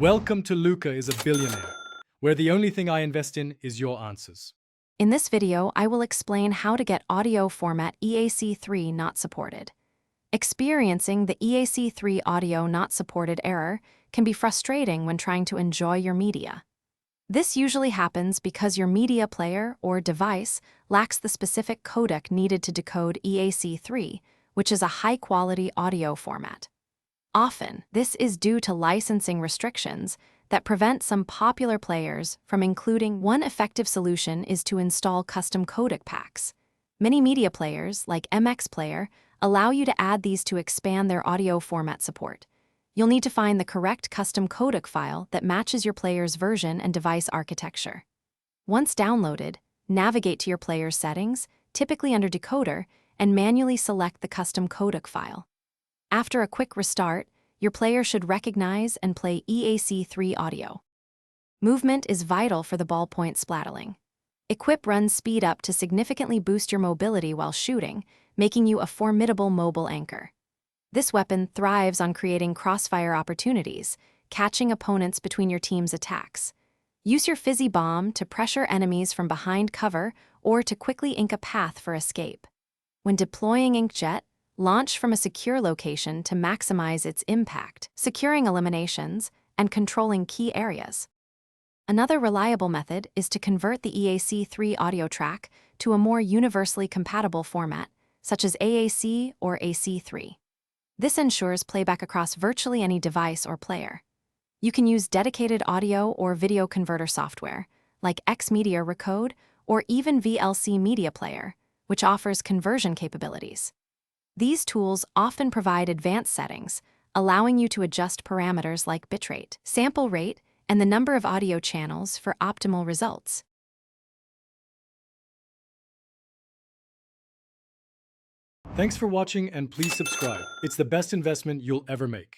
Welcome to Luca is a Billionaire, where the only thing I invest in is your answers. In this video, I will explain how to get audio format EAC3 not supported. Experiencing the EAC3 audio not supported error can be frustrating when trying to enjoy your media. This usually happens because your media player or device lacks the specific codec needed to decode EAC3, which is a high-quality audio format. Often, this is due to licensing restrictions that prevent some popular players from including. One effective solution is to install custom codec packs. Many media players, like MX Player, allow you to add these to expand their audio format support. You'll need to find the correct custom codec file that matches your player's version and device architecture. Once downloaded, navigate to your player's settings, typically under Decoder, and manually select the custom codec file. After a quick restart, your player should recognize and play EAC3 audio. Movement is vital for the ballpoint splatling. Equip runs speed up to significantly boost your mobility while shooting, making you a formidable mobile anchor. This weapon thrives on creating crossfire opportunities, catching opponents between your team's attacks. Use your fizzy bomb to pressure enemies from behind cover or to quickly ink a path for escape. When deploying Inkjet, launch from a secure location to maximize its impact, securing eliminations and controlling key areas. Another reliable method is to convert the EAC3 audio track to a more universally compatible format, such as AAC or AC3. This ensures playback across virtually any device or player. You can use dedicated audio or video converter software, like Xmedia Recode or even VLC Media Player, which offers conversion capabilities. These tools often provide advanced settings, allowing you to adjust parameters like bitrate, sample rate, and the number of audio channels for optimal results. Thanks for watching and please subscribe. It's the best investment you'll ever make.